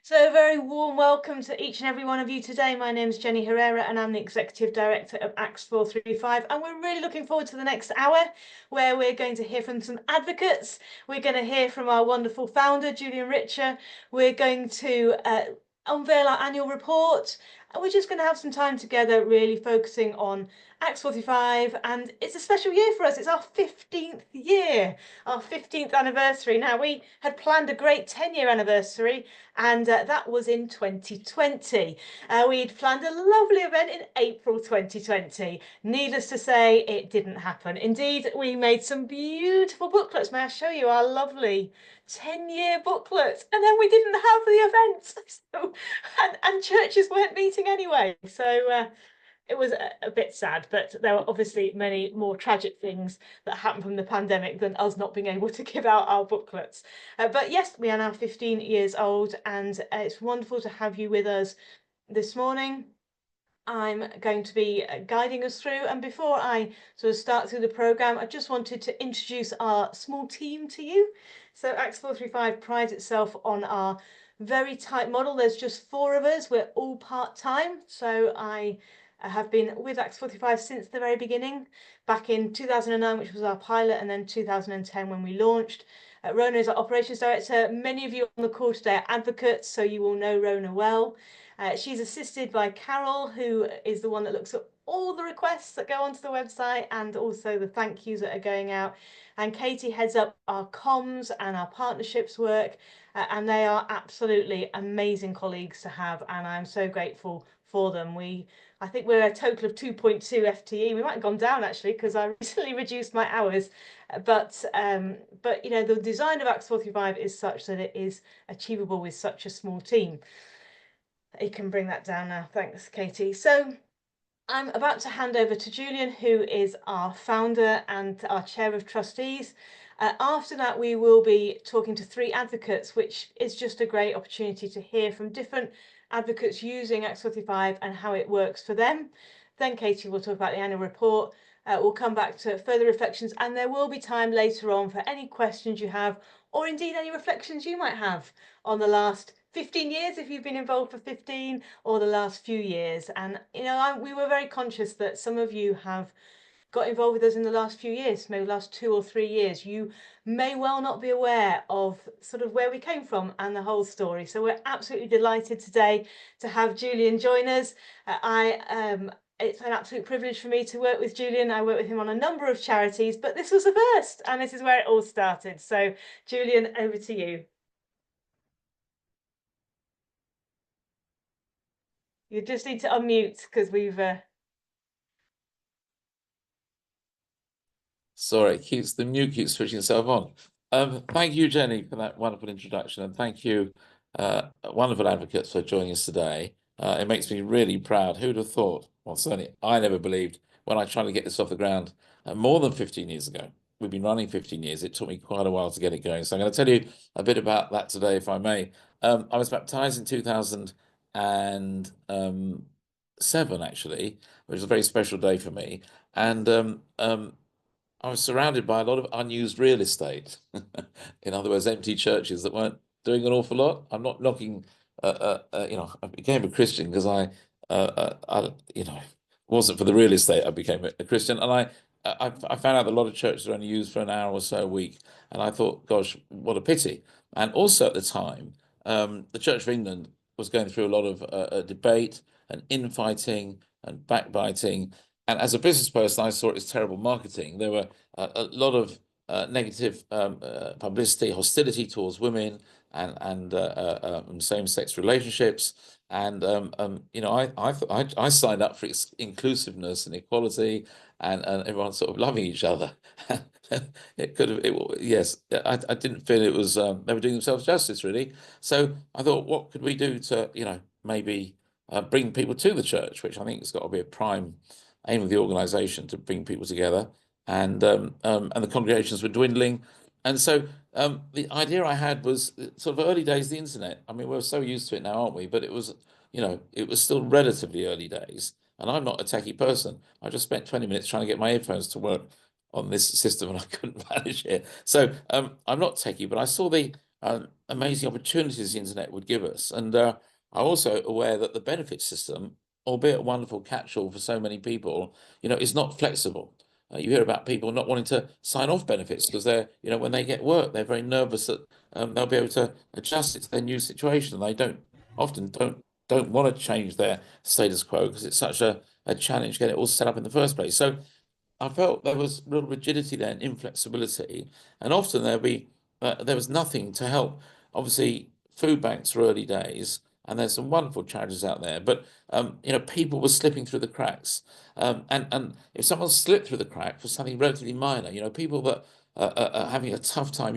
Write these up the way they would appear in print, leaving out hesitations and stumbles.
So a very warm welcome to each and every one of you today. My name is Jenny Herrera and I'm the Executive Director of Acts 435, and we're really looking forward to the next hour where we're going to hear from some advocates. We're going to hear from our wonderful founder, Julian Richer. We're going to unveil our annual report, and we're just going to have some time together really focusing on Acts 45, and it's a special year for us. It's our 15th year, our 15th anniversary. Now, we had planned a great 10-year anniversary, and that was in 2020. We'd planned a lovely event in April 2020. Needless to say, it didn't happen. Indeed, we made some beautiful booklets. May I show you our lovely 10-year booklet? And then we didn't have the event. So, and churches weren't meeting anyway. So it was a bit sad, but there were obviously many more tragic things that happened from the pandemic than us not being able to give out our booklets. But yes, we are now 15 years old, and it's wonderful to have you with us this morning. I'm going to be guiding us through, and before I sort of start through the programme, I just wanted to introduce our small team to you. So Acts 435 prides itself on our very tight model. There's just 4 of us. We're all part-time. So I have been with Acts 45 since the very beginning, back in 2009, which was our pilot, and then 2010 when we launched. Rona is our operations director. Many of you on the call today are advocates, so you will know Rona well. She's assisted by Carol, who is the one that looks at all the requests that go onto the website and also the thank yous that are going out. And Katie heads up our comms and our partnerships work, and they are absolutely amazing colleagues to have, and I'm so grateful for them. I think we're a total of 2.2 FTE. We might have gone down actually because I recently reduced my hours, but you know, the design of Acts 45 is such that it is achievable with such a small team. You can bring that down now. Thanks, Katie. So I'm about to hand over to Julian, who is our founder and our chair of trustees. After that, we will be talking to 3 advocates, which is just a great opportunity to hear from different advocates using Acts 45 and how it works for them. Then Katie will talk about the annual report. We'll come back to further reflections, and there will be time later on for any questions you have, or indeed any reflections you might have on the last 15 years if you've been involved for 15, or the last few years. And you know, we were very conscious that some of you have got involved with us in the last few years, maybe the last 2 or 3 years. You may well not be aware of sort of where we came from and the whole story. So we're absolutely delighted today to have Julian join us. It's an absolute privilege for me to work with Julian. I work with him on a number of charities, but this was the first, and this is where it all started. So Julian, over to you. You just need to unmute because we've Sorry, the mute keeps switching itself on. Thank you, Jenny, for that wonderful introduction, and thank you, wonderful advocates, for joining us today. It makes me really proud. Who'd have thought? Well, certainly I never believed when I tried to get this off the ground more than 15 years ago. We've been running 15 years. It took me quite a while to get it going. So I'm going to tell you a bit about that today, if I may. I was baptized in 2007, actually, which was a very special day for me. And I was surrounded by a lot of unused real estate. In other words, empty churches that weren't doing an awful lot. I'm not knocking, you know, I became a Christian because you know, wasn't for the real estate. I became a Christian, and I found out that a lot of churches are only used for an hour or so a week, and I thought, gosh, what a pity. And also at the time, the Church of England was going through a lot of debate and infighting and backbiting. And as a business person, I saw it as terrible marketing. There were a lot of negative publicity, hostility towards women, and same-sex relationships. And you know, I signed up for inclusiveness and equality, and everyone sort of loving each other. It could have, yes. I didn't feel it was they were doing themselves justice, really. So I thought, what could we do to, you know, maybe bring people to the church, which I think has got to be a prime aim of the organisation, to bring people together. And the congregations were dwindling, and so the idea I had was sort of early days of the internet. I mean, we're so used to it now, aren't we? But it was, you know, it was still relatively early days, and I'm not a techie person. I just spent 20 minutes trying to get my earphones to work on this system, and I couldn't manage it. So I'm not techie, but I saw the amazing opportunities the internet would give us. And I'm also aware that the benefit system, albeit a wonderful catch-all for so many people, is not flexible. You hear about people not wanting to sign off benefits because when they get work, they're very nervous that they'll be able to adjust it to their new situation. And they don't want to change their status quo because it's such a challenge getting it all set up in the first place. So I felt there was real rigidity there and inflexibility, and often there was nothing to help. Obviously, food banks were early days, and there's some wonderful charities out there, but people were slipping through the cracks. And if someone slipped through the crack for something relatively minor, people that are having a tough time,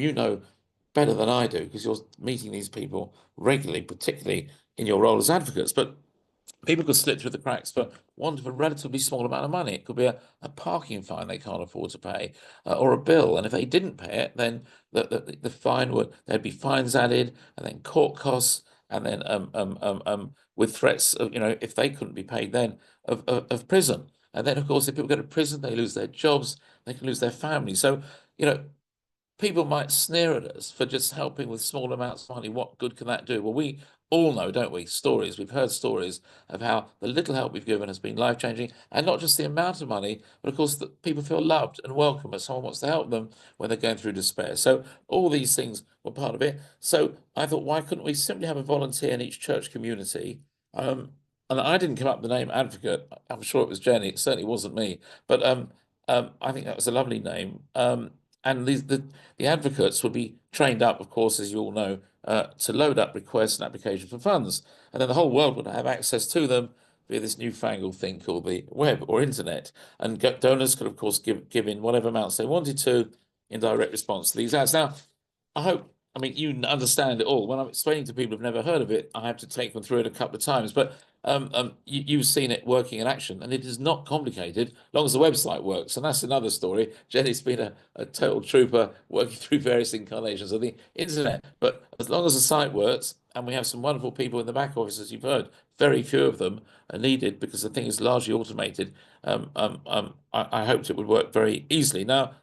better than I do because you're meeting these people regularly, particularly in your role as advocates, but people could slip through the cracks for want of a relatively small amount of money. It could be a parking fine they can't afford to pay, or a bill. And if they didn't pay it, then the fine there'd be fines added, and then court costs, and then with threats of, if they couldn't be paid, then of prison. And then, of course, if people go to prison, they lose their jobs, they can lose their families. So, you know, people might sneer at us for just helping with small amounts of money. What good can that do? Well, we all know, don't we? Stories. We've heard stories of how the little help we've given has been life-changing, and not just the amount of money, but of course that people feel loved and welcome as someone wants to help them when they're going through despair. So all these things were part of it. So I thought, why couldn't we simply have a volunteer in each church community? And I didn't come up with the name advocate. I'm sure it was Jenny. It certainly wasn't me. But I think that was a lovely name. And the advocates would be trained up, of course, as you all know, to load up requests and applications for funds. And then the whole world would have access to them via this newfangled thing called the web or internet. And donors could, of course, give in whatever amounts they wanted to in direct response to these ads. Now, I mean, you understand it all. When I'm explaining to people who've never heard of it, I have to take them through it a couple of times. But you've seen it working in action, and it is not complicated, as long as the website works. And that's another story. Jenny's been a total trooper working through various incarnations of the internet. But as long as the site works, and we have some wonderful people in the back office, as you've heard, very few of them are needed because the thing is largely automated. I hoped it would work very easily. Now,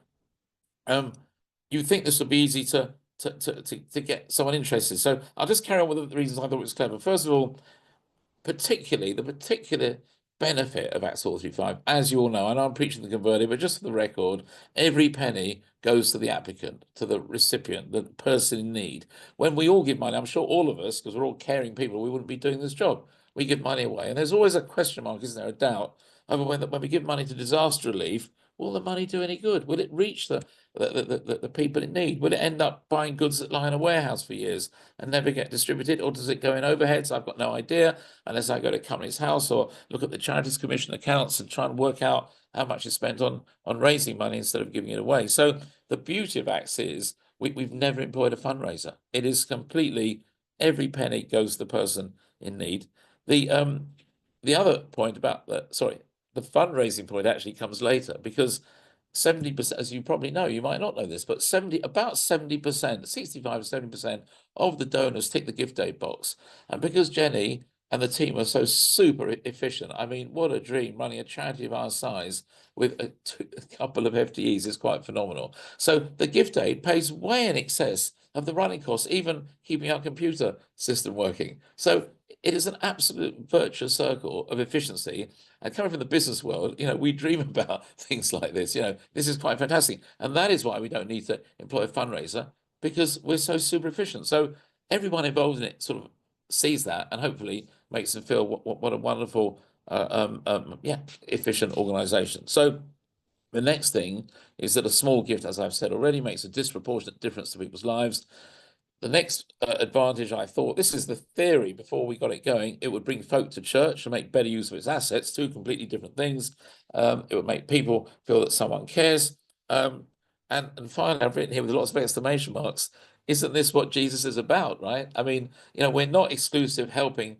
you think this would be easy to get someone interested. So I'll just carry on with the reasons I thought it was clever. First of all, the particular benefit of Acts 435, as you all know, and I'm preaching the converted, but just for the record, every penny goes to the applicant, to the recipient, the person in need. When we all give money, I'm sure all of us, because we're all caring people, we wouldn't be doing this job. We give money away. And there's always a question mark, isn't there, a doubt over when we give money to disaster relief, will the money do any good? Will it reach the people in need? Will it end up buying goods that lie in a warehouse for years and never get distributed? Or does it go in overheads? I've got no idea unless I go to Companies House or look at the Charities Commission accounts and try and work out how much is spent on raising money instead of giving it away. So the beauty of Acts is we've never employed a fundraiser. It is completely every penny goes to the person in need. The other point about the fundraising point actually comes later because 70%, as you probably know, you might not know this, but about 70%, 65 to 70% of the donors tick the gift aid box. And because Jenny and the team are so super efficient, I mean, what a dream running a charity of our size with a couple of FTEs is quite phenomenal. So the gift aid pays way in excess of the running costs, even keeping our computer system working. So it is an absolute virtuous circle of efficiency. And coming from the business world, we dream about things like this. This is quite fantastic. And that is why we don't need to employ a fundraiser because we're so super efficient. So everyone involved in it sort of sees that and hopefully makes them feel what a wonderful, efficient organization. So the next thing is that a small gift, as I've said already, makes a disproportionate difference to people's lives. The next advantage, I thought, this is the theory before we got it going, it would bring folk to church and make better use of its assets, two completely different things. It would make people feel that someone cares. And finally, I've written here with lots of exclamation marks, isn't this what Jesus is about, right? I mean, we're not exclusive helping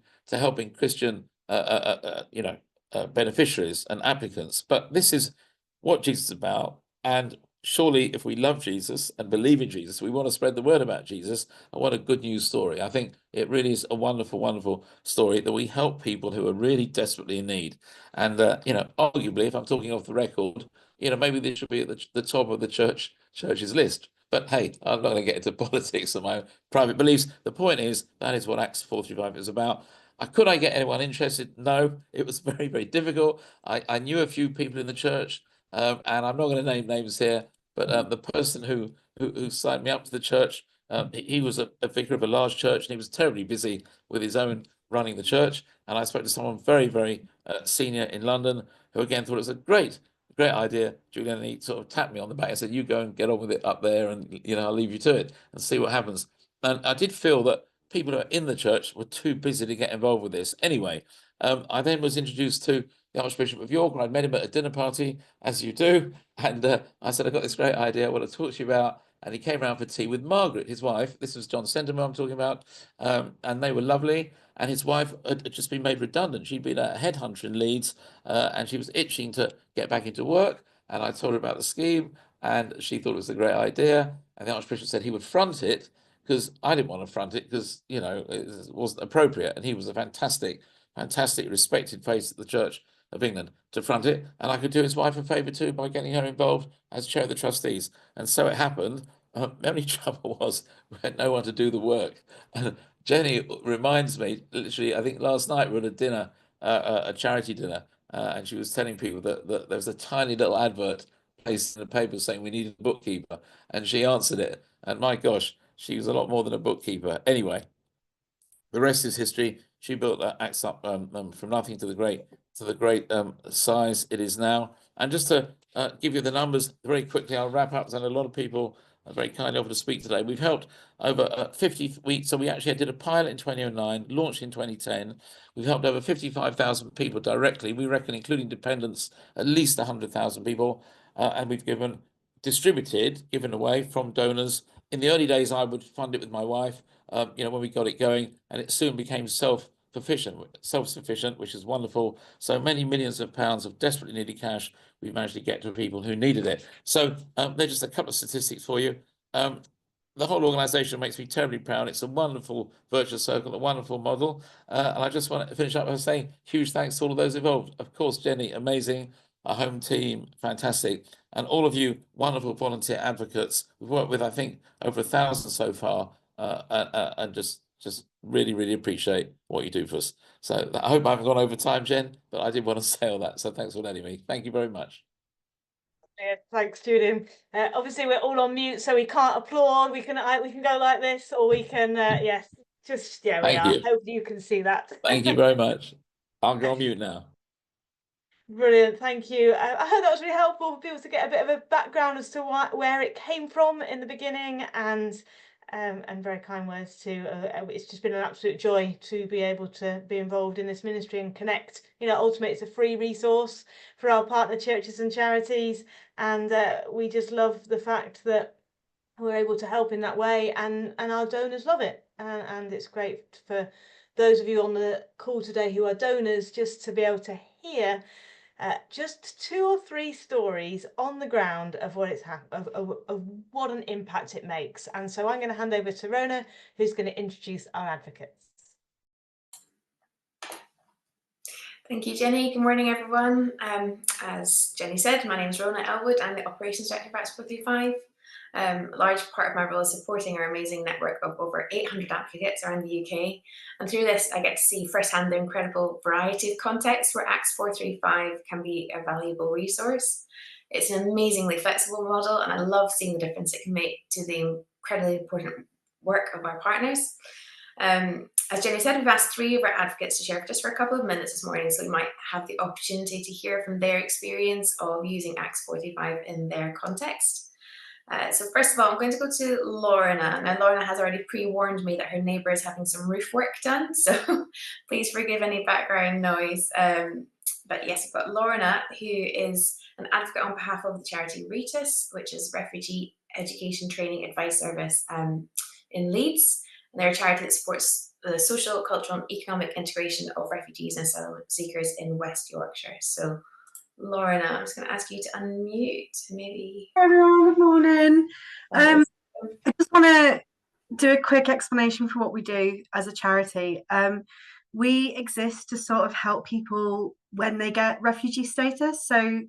Christian, beneficiaries and applicants, but this is what Jesus is about. And surely if we love Jesus and believe in Jesus, we want to spread the word about Jesus. And what a good news story. I think it really is a wonderful, wonderful story that we help people who are really desperately in need. And, arguably, if I'm talking off the record, maybe this should be at the top of the church's list. But hey, I'm not going to get into politics of my private beliefs. The point is, that is what Acts 435 is about. Could I get anyone interested? No, it was very, very difficult. I knew a few people in the church, and I'm not going to name names here, but the person who signed me up to the church, he was a vicar of a large church, and he was terribly busy with his own running the church. And I spoke to someone very, very senior in London who again thought it was a great idea, Julian. And he sort of tapped me on the back and said, "You go and get on with it up there, and I'll leave you to it and see what happens." And I did feel that people who are in the church were too busy to get involved with this. Anyway, I then was introduced to the Archbishop of York, and I met him at a dinner party, as you do. And I said, "I've got this great idea I want to talk to you about." And he came around for tea with Margaret, his wife. This was John Sentimer I'm talking about. And they were lovely. And his wife had just been made redundant. She'd been a headhunter in Leeds, and she was itching to get back into work. And I told her about the scheme, and she thought it was a great idea. And the Archbishop said he would front it, because I didn't want to front it because, it wasn't appropriate. And he was a fantastic, fantastic, respected face of the Church of England to front it. And I could do his wife a favour too by getting her involved as chair of the trustees. And so it happened. The only trouble was we had no one to do the work. And Jenny reminds me, literally, I think last night we were at a dinner, a charity dinner, and she was telling people that there was a tiny little advert placed in the paper saying we needed a bookkeeper. And she answered it. And my gosh, she was a lot more than a bookkeeper. Anyway, the rest is history. She built that Acts up from nothing to the great size it is now. And just to give you the numbers very quickly, I'll wrap up. And a lot of people are very kindly offered to speak today. We've helped over 50 weeks. So we actually did a pilot in 2009, launched in 2010. We've helped over 55,000 people directly. We reckon, including dependents, at least 100,000 people. And we've given away from donors. In the early days, I would fund it with my wife. When we got it going, and it soon became self-sufficient, which is wonderful. So many millions of pounds of desperately needed cash we've managed to get to people who needed it. So they're just a couple of statistics for you. The whole organisation makes me terribly proud. It's a wonderful virtuous circle, a wonderful model. And I just want to finish up by saying huge thanks to all of those involved. Of course, Jenny, amazing. Our home team, fantastic. And all of you wonderful volunteer advocates. We've worked with, I think, over 1,000 so far. And just really, really appreciate what you do for us. So I hope I haven't gone over time, Jen, but I did want to say all that. So thanks for letting me. Thank you very much. Yeah, thanks, Julian. Obviously, we're all on mute, so we can't applaud. We can go like this, or we can, yes, we Thank are. you. Hope you can see that. Thank you very much. I'll go on mute now. Brilliant, thank you. I hope that was really helpful for people to get a bit of a background as to where it came from in the beginning, and very kind words too. It's just been an absolute joy to be able to be involved in this ministry and connect. Ultimately, it's a free resource for our partner churches and charities, and we just love the fact that we're able to help in that way, and our donors love it, and it's great for those of you on the call today who are donors just to be able to hear just 2 or 3 stories on the ground of what of what an impact it makes. And so I'm going to hand over to Rona, who's going to introduce our advocates. Thank you, Jenny. Good morning, everyone. As Jenny said, my name is Rona Elwood. I'm the Operations Director of Acts 435. A large part of my role is supporting our amazing network of over 800 advocates around the UK. And through this, I get to see firsthand the incredible variety of contexts where Acts 435 can be a valuable resource. It's an amazingly flexible model, and I love seeing the difference it can make to the incredibly important work of our partners. As Jenny said, we've asked 3 of our advocates to share just for a couple of minutes this morning, so we might have the opportunity to hear from their experience of using Acts 435 in their context. So first of all, I'm going to go to Lorna. Now, Lorna has already pre-warned me that her neighbour is having some roof work done, so please forgive any background noise. But yes, we've got Lorna, who is an advocate on behalf of the charity Riches, which is Refugee Education Training Advice Service in Leeds. And they're a charity that supports the social, cultural and economic integration of refugees and asylum seekers in West Yorkshire. So Lorna, I'm just going to ask you to unmute, maybe. Hey everyone, good morning. I just want to do a quick explanation for what we do as a charity. We exist to sort of help people when they get refugee status. So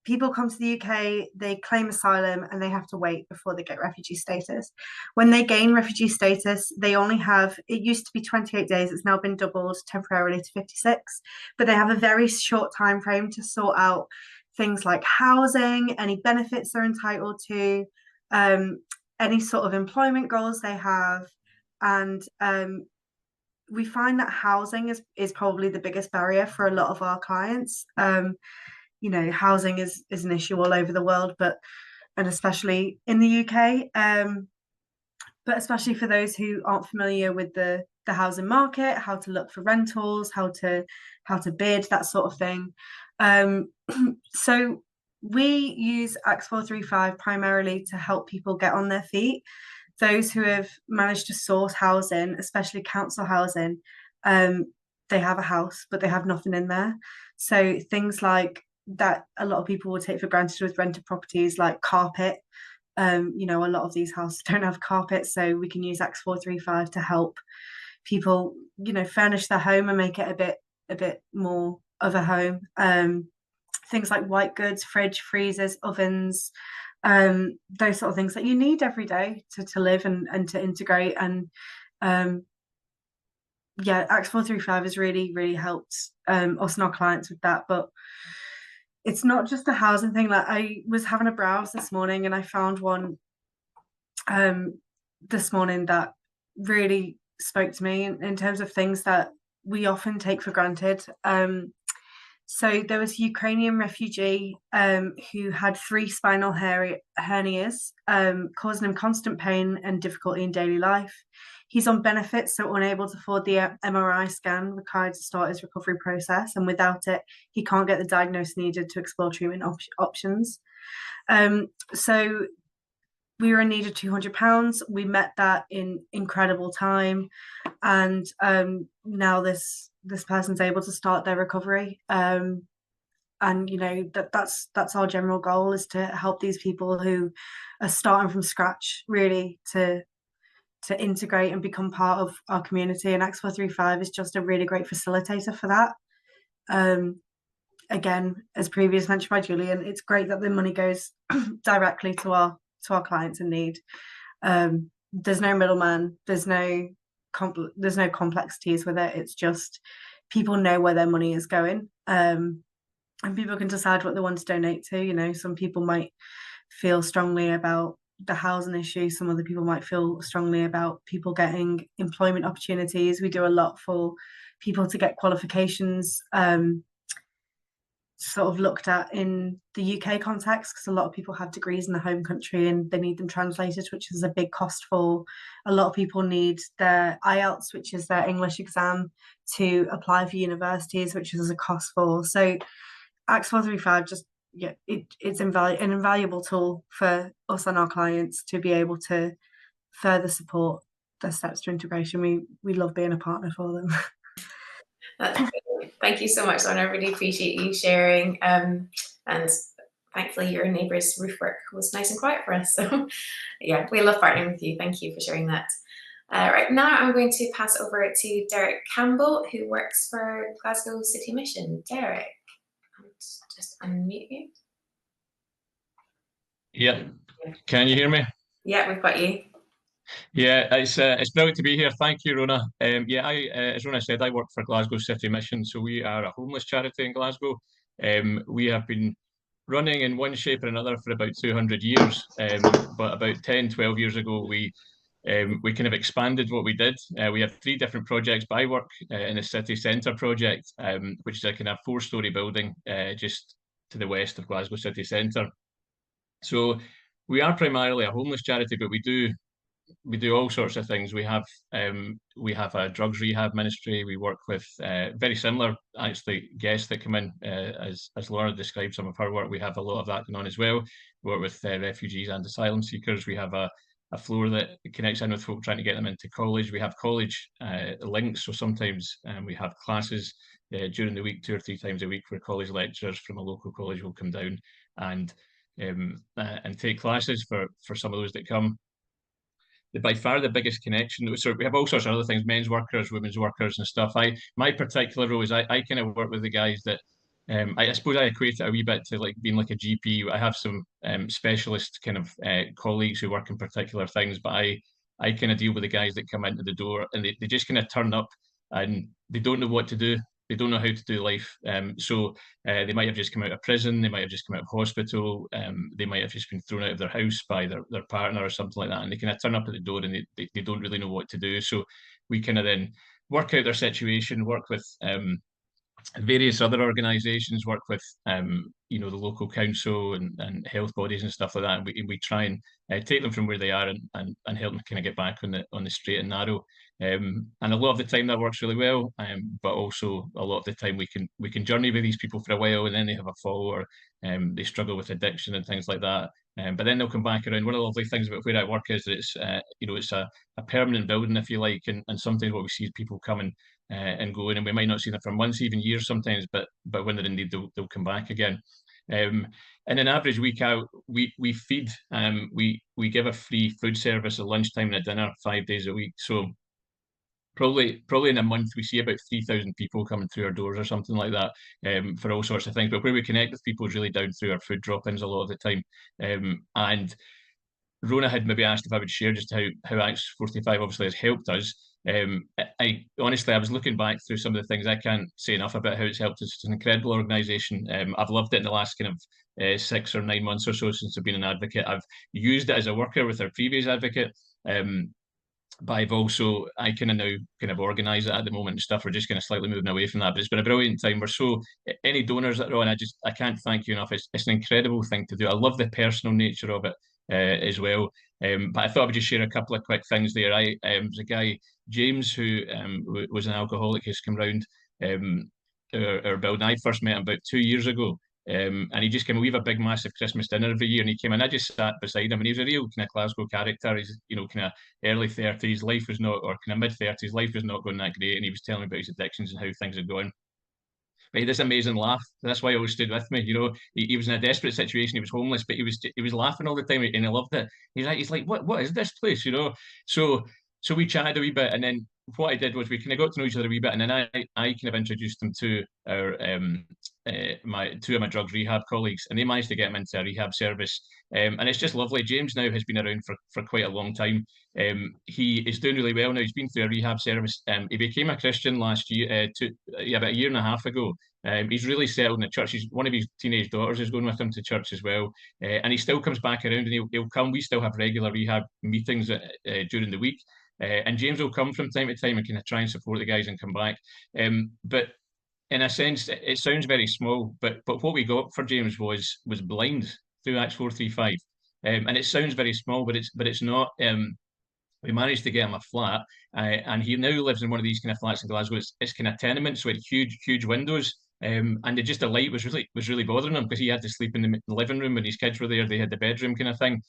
people come to the UK, they claim asylum, and they have to wait before they get refugee status. When they gain refugee status, they only have, it used to be 28 days, it's now been doubled temporarily to 56, but they have a very short time frame to sort out things like housing, any benefits they're entitled to, any sort of employment goals they have. And we find that housing is probably the biggest barrier for a lot of our clients. You know, housing is an issue all over the world, and especially in the UK. But especially for those who aren't familiar with the housing market, how to look for rentals, how to bid, that sort of thing. So we use Acts 435 primarily to help people get on their feet. Those who have managed to source housing, especially council housing, they have a house, but they have nothing in there. So things like that a lot of people will take for granted with rented properties, like carpet. You know, a lot of these houses don't have carpet, so we can use Acts 435 to help people, you know, furnish their home and make it a bit more of a home. Things like white goods, fridge, freezers, ovens, those sort of things that you need every day to live and to integrate. And yeah, Acts 435 has really helped us and our clients with that. But it's not just a housing thing. Like, I was having a browse this morning and I found one this morning that really spoke to me in terms of things that we often take for granted. So there was a Ukrainian refugee who had 3 spinal hernias, causing him constant pain and difficulty in daily life. He's on benefits, so unable to afford the MRI scan required to start his recovery process, and without it, he can't get the diagnosis needed to explore treatment options. So we were in need of £200. We met that in incredible time, and now this person's able to start their recovery. And you know, that's our general goal, is to help these people who are starting from scratch, really, to integrate and become part of our community. And Acts 435 is just a really great facilitator for that. Again, as previously mentioned by Julian, it's great that the money goes directly to our clients in need. There's no middleman, there's no complexities with it. It's just people know where their money is going, and people can decide what they want to donate to. You know, some people might feel strongly about the housing issue, some other people might feel strongly about people getting employment opportunities. We do a lot for people to get qualifications sort of looked at in the UK context, because a lot of people have degrees in the home country and they need them translated, which is a big cost for. A lot of people need their IELTS, which is their English exam, to apply for universities, which is a cost for. So Acts 435 just, yeah, it's an invaluable tool for us and our clients to be able to further support the steps to integration. We love being a partner for them. Thank you so much, Lorna. I really appreciate you sharing. And thankfully your neighbour's roof work was nice and quiet for us. So yeah, we love partnering with you. Thank you for sharing that. Right now I'm going to pass over to Derek Campbell, who works for Glasgow City Mission. Derek, I'll just unmute you. Yeah, can you hear me? Yeah, we've got you. Yeah, it's brilliant to be here. Thank you, Rona. Yeah, as Rona said, I work for Glasgow City Mission, so we are a homeless charity in Glasgow. We have been running in one shape or another for about 200 years, but about 10, 12 years ago, we kind of expanded what we did. We have 3 different projects. But I work in the city centre project, which is a kind of 4-storey building just to the west of Glasgow City Centre. So we are primarily a homeless charity, but we do all sorts of things. We have a drugs rehab ministry. We work with very similar, actually, guests that come in, as Laura described some of her work. We have a lot of that going on as well. We work with refugees and asylum seekers. We have a floor that connects in with folk trying to get them into college. We have college links, so sometimes we have classes during the week, 2 or 3 times a week, where college lecturers from a local college will come down and take classes for some of those that come. By far the biggest connection. So we have all sorts of other things, men's workers, women's workers and stuff. My particular role is I kind of work with the guys that I suppose I equate it a wee bit to like being like a GP. I have some specialist kind of colleagues who work in particular things, but I kind of deal with the guys that come into the door and they just kind of turn up and they don't know what to do. They don't know how to do life. So they might have just come out of prison, they might have just come out of hospital, they might have just been thrown out of their house by their partner or something like that. And they kind of turn up at the door and they don't really know what to do. So we kind of then work out their situation, work with various other organisations, work with you know, the local council and health bodies and stuff like that, and we try and take them from where they are and help them kind of get back on the straight and narrow. And a lot of the time that works really well, but also a lot of the time we can journey with these people for a while and then they have a fall or they struggle with addiction and things like that. But then they'll come back around. One of the lovely things about where I work is that it's you know, it's a permanent building, if you like, and sometimes what we see is people coming and going, and we might not see them for months, even years sometimes, but when they're in need, they'll come back again. In an average week out, we feed, we give a free food service at lunchtime and at dinner 5 days a week. So probably in a month we see about 3,000 people coming through our doors or something like that, for all sorts of things. But where we connect with people is really down through our food drop-ins a lot of the time. And Rona had maybe asked if I would share just how Acts 45 obviously has helped us. I honestly, I was looking back through some of the things. I can't say enough about how it's helped us. It's an incredible organisation. I've loved it in the last kind of 6 or 9 months or so since I've been an advocate. I've used it as a worker with our previous advocate. But I've also, I kind of now kind of organise it at the moment and stuff. We're just kind of slightly moving away from that, but it's been a brilliant time. We're so, any donors that are on, I can't thank you enough. It's an incredible thing to do. I love the personal nature of it as well. But I thought I would just share a couple of quick things there. There's a guy, James, who was an alcoholic, who's come round our building. I first met him about 2 years ago. And he just came. We have a big, massive Christmas dinner every year, and he came in. I just sat beside him, and he was a real kind of Glasgow character. He's, you know, kind of early 30s. Life was not, or kind of mid 30s. Life was not going that great, and he was telling me about his addictions and how things are going. But he had this amazing laugh. That's why he always stood with me. You know, he was in a desperate situation. He was homeless, but he was laughing all the time, and he loved it. He's like, what is this place? You know, so we chatted a wee bit, and then what I did was we kind of got to know each other a wee bit, and then I kind of introduced him to our my two of my drugs rehab colleagues, and they managed to get him into a rehab service. And it's just lovely. James now has been around for quite a long time. He is doing really well now. He's been through a rehab service. He became a Christian last year, about a year and a half ago. He's really settled in the church. One of his teenage daughters is going with him to church as well. And he still comes back around, and he'll come. We still have regular rehab meetings during the week. And James will come from time to time and kind of try and support the guys and come back. But in a sense, it sounds very small, but what we got for James was blind through Acts 435. And it sounds very small, but it's not. We managed to get him a flat, and he now lives in one of these kind of flats in Glasgow. It's kind of tenement, so it's huge windows. And just the light was really bothering him because he had to sleep in the living room when his kids were there. They had the bedroom kind of thing.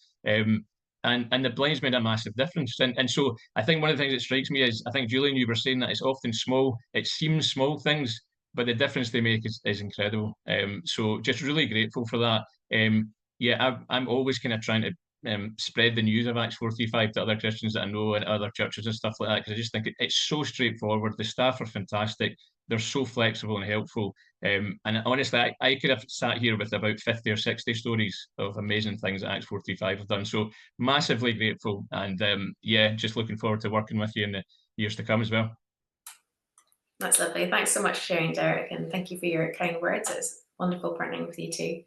And the blinds made a massive difference. And so I think one of the things that strikes me is, I think, Julian, you were saying that it's often small, it seems small things, but the difference they make is incredible. So just really grateful for that. Yeah, I'm always kind of trying to spread the news of Acts 435 to other Christians that I know and other churches and stuff like that, because I just think it's so straightforward. The staff are fantastic. They're so flexible and helpful. And honestly, I could have sat here with about 50 or 60 stories of amazing things that Acts 435 have done. So massively grateful. And yeah, just looking forward to working with you in the years to come as well. That's lovely. Thanks so much for sharing, Derek, and thank you for your kind words. It's wonderful partnering with you too.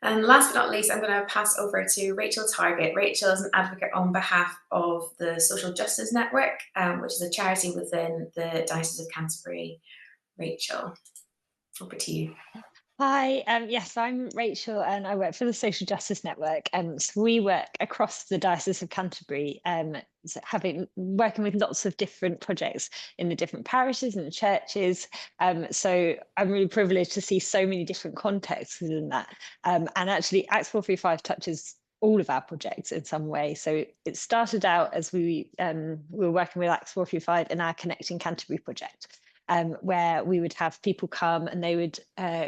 And last but not least, I'm going to pass over to Rachel Target. Rachel is an advocate on behalf of the Social Justice Network, which is a charity within the Diocese of Canterbury. Rachel, over to you. Hi, yes, I'm Rachel and I work for the Social Justice Network. So we work across the Diocese of Canterbury, working with lots of different projects in the different parishes and the churches. So I'm really privileged to see so many different contexts within that. And actually, Acts 435 touches all of our projects in some way. So it started out as we were working with Acts 435 in our Connecting Canterbury project. Where we would have people come and they would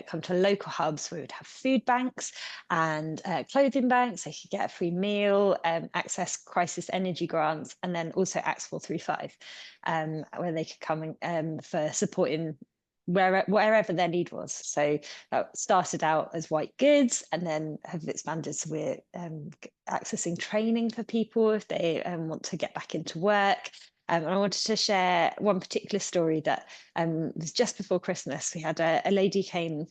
come to local hubs where we would have food banks and clothing banks. They could get a free meal, access crisis energy grants, and then also Acts 435, where they could come for supporting wherever their need was. So that started out as white goods and then have expanded. So we're accessing training for people if they want to get back into work. And I wanted to share one particular story that was just before Christmas. We had a lady came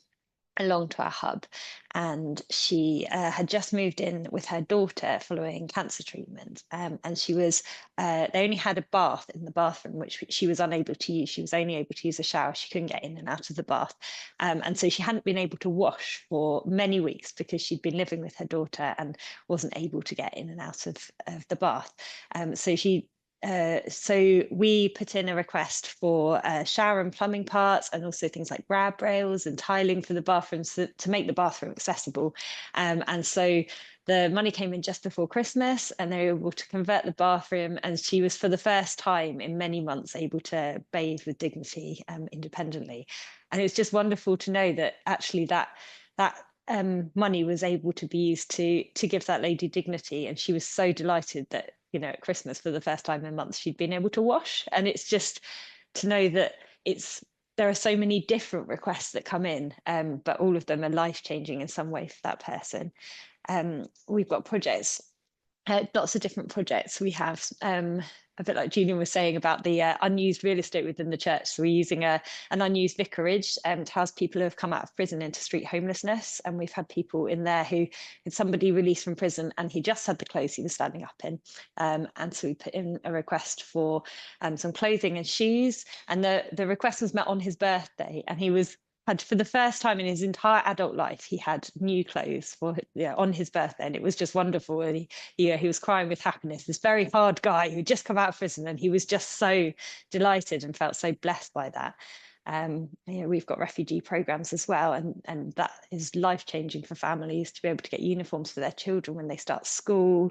along to our hub, and she had just moved in with her daughter following cancer treatment, and she was they only had a bath in the bathroom which she was unable to use. She was only able to use a shower. She couldn't get in and out of the bath, and so she hadn't been able to wash for many weeks because she'd been living with her daughter and wasn't able to get in and out of the bath. So we put in a request for shower and plumbing parts, and also things like grab rails and tiling for the bathrooms to make the bathroom accessible. And so the money came in just before Christmas, and they were able to convert the bathroom. And she was, for the first time in many months, able to bathe with dignity independently. And it was just wonderful to know that actually that money was able to be used to give that lady dignity. And she was so delighted that, you know, at Christmas, for the first time in months, she'd been able to wash. And it's just to know that there are so many different requests that come in, but all of them are life-changing in some way for that person. We've got projects, lots of different projects. We have a bit like Julian was saying about the unused real estate within the church. So we're using an unused vicarage to house people who have come out of prison into street homelessness. And we've had people in there who had somebody released from prison and he just had the clothes he was standing up in. And so we put in a request for some clothing and shoes. And the request was met on his birthday, and he had, for the first time in his entire adult life, he had new clothes on his birthday, and it was just wonderful. And he was crying with happiness. This very hard guy who'd just come out of prison, and he was just so delighted and felt so blessed by that. We've got refugee programs as well, and that is life-changing for families to be able to get uniforms for their children when they start school.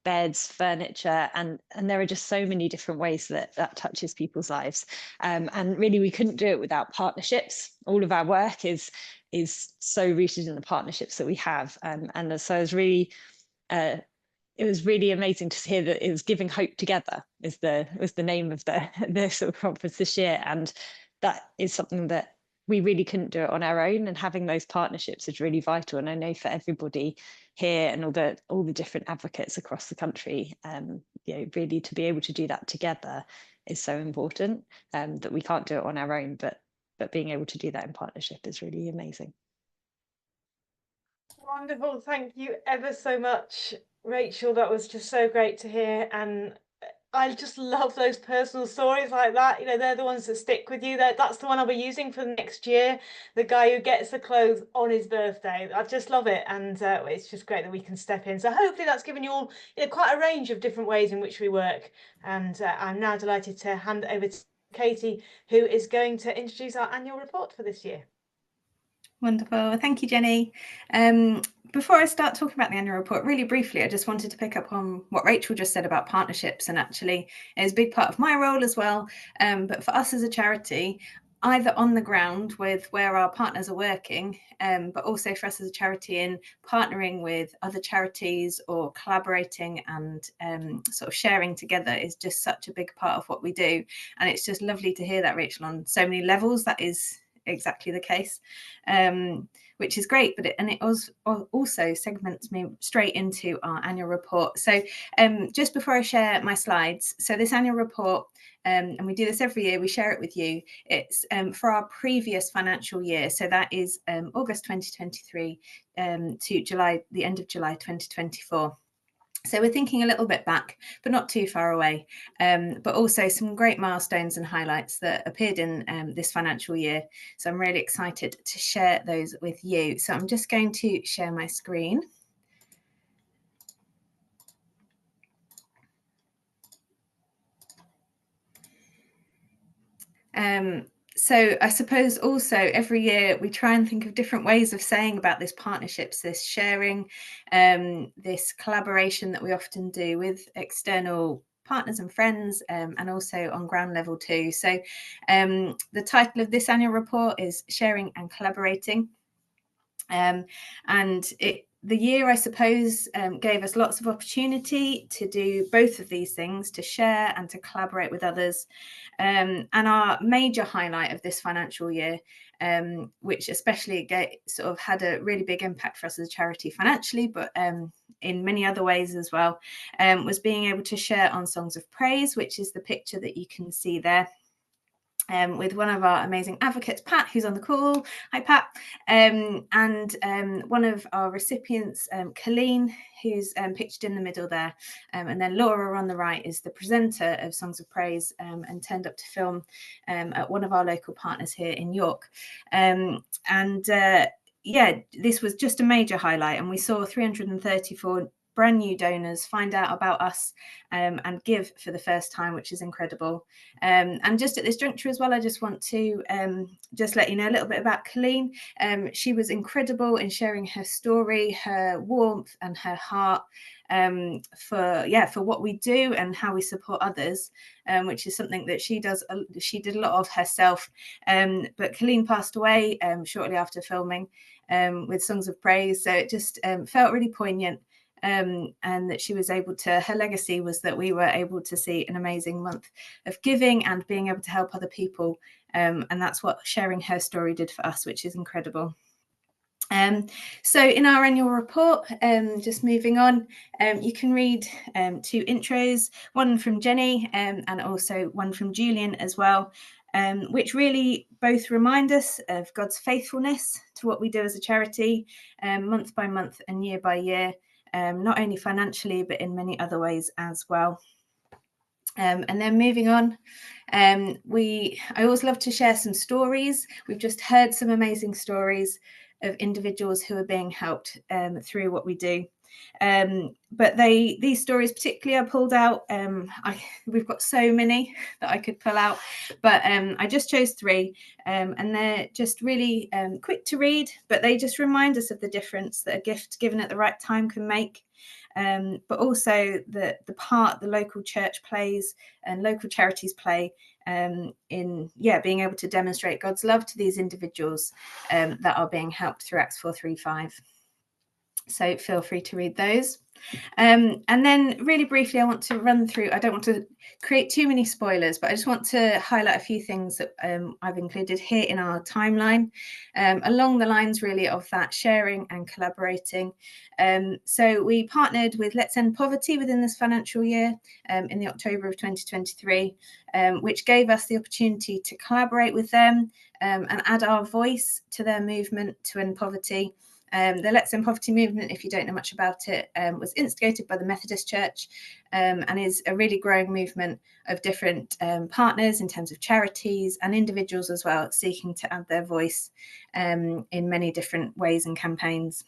Beds, furniture, and there are just so many different ways that touches people's lives. And really, we couldn't do it without partnerships. All of our work is so rooted in the partnerships that we have. And so it was really amazing to hear that it was Giving Hope Together was the name of the sort of conference this year. And that is something that we really couldn't do it on our own, and having those partnerships is really vital. And I know for everybody here and all the different advocates across the country, really to be able to do that together is so important, that we can't do it on our own, but being able to do that in partnership is really amazing. Wonderful. Thank you ever so much, Rachel. That was just so great to hear. And I just love those personal stories like that. You know, they're the ones that stick with you. That's the one I'll be using for the next year. The guy who gets the clothes on his birthday. I just love it. And it's just great that we can step in. So hopefully that's given you all, quite a range of different ways in which we work. And I'm now delighted to hand over to Katie, who is going to introduce our annual report for this year. Wonderful. Thank you, Jenny. Before I start talking about the annual report, really briefly, I just wanted to pick up on what Rachel just said about partnerships, and actually it's a big part of my role as well. But for us as a charity, either on the ground with where our partners are working, but also for us as a charity in partnering with other charities or collaborating and sort of sharing together is just such a big part of what we do. And it's just lovely to hear that, Rachel, on so many levels. That is exactly the case, which is great, but it also segments me straight into our annual report. So just before I share my slides, so this annual report, and we do this every year, we share it with you. It's for our previous financial year, so that is August 2023 to July, the end of July 2024. So we're thinking a little bit back, but not too far away, but also some great milestones and highlights that appeared in this financial year. So I'm really excited to share those with you. So I'm just going to share my screen. So I suppose also every year we try and think of different ways of saying about this partnerships, this sharing, this collaboration that we often do with external partners and friends, and also on ground level too. So the title of this annual report is Sharing and Collaborating. And it the year, I suppose, gave us lots of opportunity to do both of these things, to share and to collaborate with others. And our major highlight of this financial year, which especially sort of had a really big impact for us as a charity financially, but in many other ways as well, was being able to share on Songs of Praise, which is the picture that you can see there. With one of our amazing advocates, Pat, who's on the call. Hi, Pat. And one of our recipients, Colleen, who's pictured in the middle there. And then Laura on the right is the presenter of Songs of Praise and turned up to film at one of our local partners here in York. Yeah, this was just a major highlight. And we saw 334 brand new donors find out about us and give for the first time, which is incredible. And just at this juncture as well, I just want to just let you know a little bit about Colleen. She was incredible in sharing her story, her warmth and her heart for what we do and how we support others, which is something that she does. She did a lot of herself, but Colleen passed away shortly after filming with Songs of Praise. So it just felt really poignant. And that she was able to, her legacy was that we were able to see an amazing month of giving and being able to help other people. And that's what sharing her story did for us, which is incredible. So in our annual report, just moving on, you can read 2 intros, one from Jenny and also one from Julian as well, which really both remind us of God's faithfulness to what we do as a charity, month by month and year by year. Not only financially, but in many other ways as well. And then moving on, I always love to share some stories. We've just heard some amazing stories of individuals who are being helped through what we do. But these stories particularly are pulled out. We've got so many that I could pull out, but I just chose 3, and they're just really quick to read, but they just remind us of the difference that a gift given at the right time can make. But also the part the local church plays and local charities play in being able to demonstrate God's love to these individuals that are being helped through Acts 4:3-5. So feel free to read those. And then really briefly, I want to run through, I don't want to create too many spoilers, but I just want to highlight a few things that I've included here in our timeline, along the lines really of that sharing and collaborating. So we partnered with Let's End Poverty within this financial year in the October of 2023, which gave us the opportunity to collaborate with them and add our voice to their movement to end poverty. The Let's End Poverty movement, if you don't know much about it, was instigated by the Methodist Church and is a really growing movement of different partners in terms of charities and individuals as well, seeking to add their voice in many different ways and campaigns.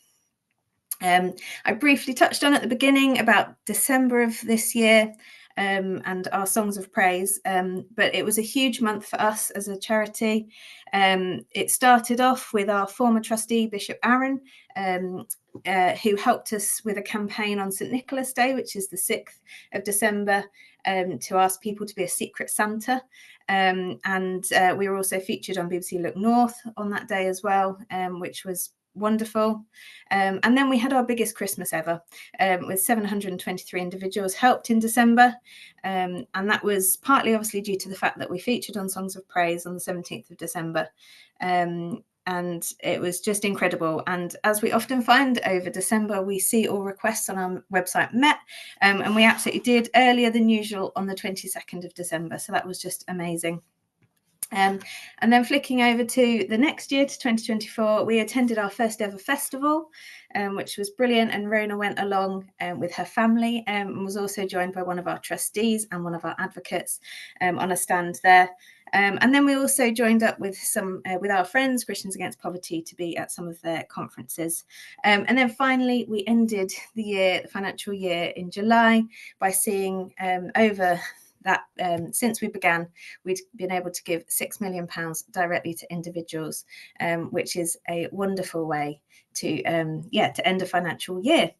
I briefly touched on at the beginning about December of this year and our Songs of Praise, but it was a huge month for us as a charity. It started off with our former trustee, Bishop Aaron, who helped us with a campaign on St. Nicholas Day, which is the 6th of December, to ask people to be a secret Santa. And we were also featured on BBC Look North on that day as well, which was wonderful. And then we had our biggest Christmas ever with 723 individuals helped in December. And that was partly obviously due to the fact that we featured on Songs of Praise on the 17th of December. And it was just incredible. And as we often find over December, we see all requests on our website met. And we absolutely did earlier than usual on the 22nd of December. So that was just amazing. And then flicking over to the next year, to 2024, we attended our first ever festival, which was brilliant. And Rona went along with her family and was also joined by one of our trustees and one of our advocates on a stand there. And then we also joined up with with our friends, Christians Against Poverty, to be at some of their conferences. And then finally, we ended the financial year in July by seeing over that since we began, we'd been able to give £6 million directly to individuals, which is a wonderful way to end a financial year.